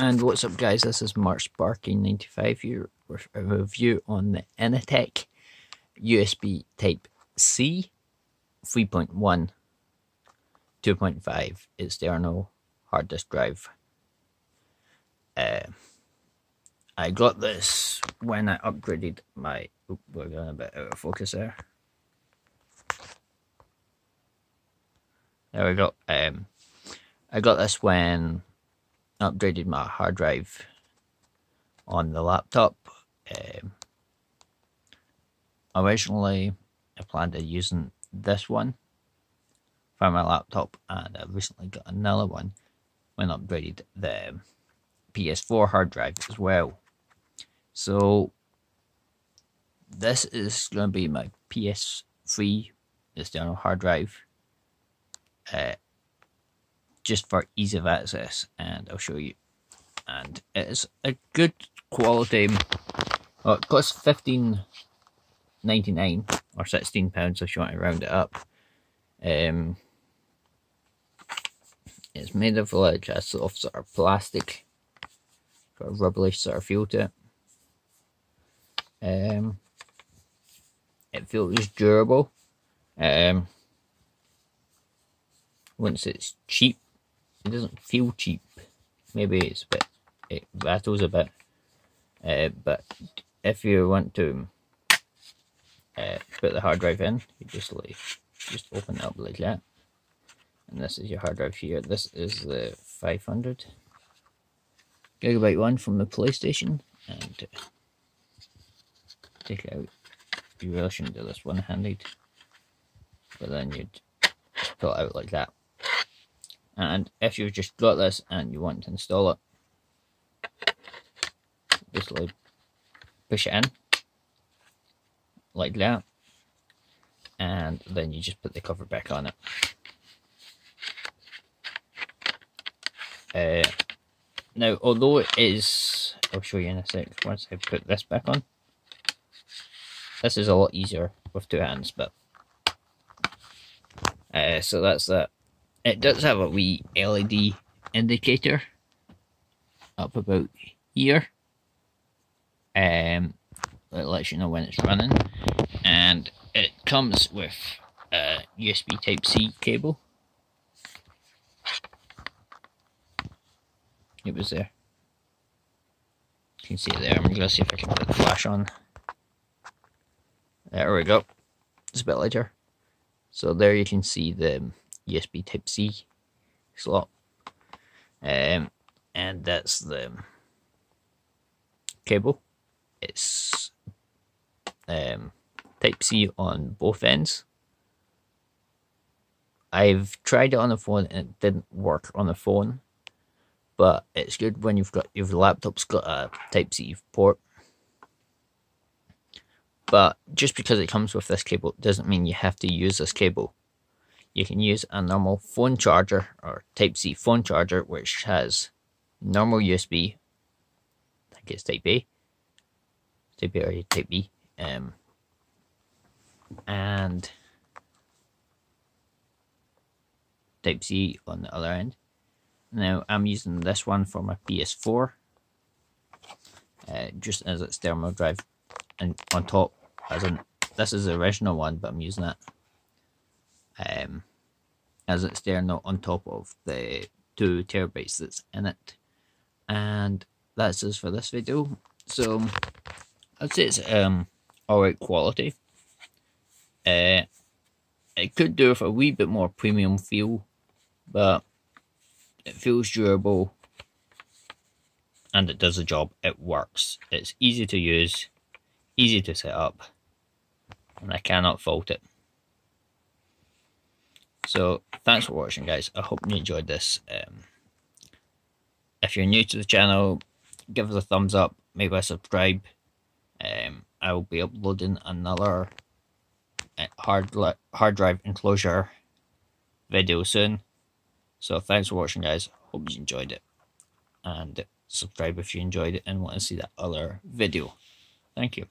And what's up, guys? This is Mark Sparky95 here with a review on the Inateck USB Type C 3.1 2.5 external hard disk drive. I got this when I upgraded my... we're going a bit out of focus there. There we go. I got this when I upgraded my hard drive on the laptop. Originally, I planned on using this one for my laptop, and I recently got another one when I upgraded the PS4 hard drive as well. So this is going to be my PS3 external hard drive, just for ease of access, and I'll show you. And it is a good quality. Well, it costs $15.99 or £16 if you want to round it up. It's made of like a soft sort of plastic, got a rubbly sort of feel to it. It feels durable. Once it's cheap, it doesn't feel cheap. Maybe it's a bit, it rattles a bit. But if you want to put the hard drive in, you just open it up like that, and this is your hard drive here. This is the 500 gigabyte one from the PlayStation, and take it out. You really shouldn't do this one-handed, but then you'd pull it out like that. And if you've just got this and you want to install it, just like push it in like that, and then you just put the cover back on it. Now, although it is, I'll show you in a sec, once I put this back on. This is a lot easier with two hands, but so that's that. It does have a wee LED indicator up about here. It lets you know when it's running, and it comes with a USB Type C cable. It was there. You can see it there. I'm going to see if I can put the flash on. There we go. It's a bit lighter. So there you can see the USB Type C slot, and that's the cable. It's Type C on both ends. I've tried it on the phone and it didn't work on the phone, but it's good when you've got your laptop's got a Type C port. But just because it comes with this cable doesn't mean you have to use this cable. You can use a normal phone charger or Type C phone charger, which has normal USB. I think it's Type A. Type A or Type B. And Type C on the other end. Now I'm using this one for my PS4, just as its thermal drive, and on top, as in this is the original one, but I'm using that as external on top of the 2 terabytes that's in it. And that's it for this video. So I'd say it's alright quality. It could do with a wee bit more premium feel, but it feels durable and it does the job. It works. It's easy to use, easy to set up, and I cannot fault it. So thanks for watching, guys. I hope you enjoyed this. If you're new to the channel, give us a thumbs up, maybe subscribe. I will be uploading another hard drive enclosure video soon. So thanks for watching, guys. Hope you enjoyed it, and subscribe if you enjoyed it and want to see that other video. Thank you.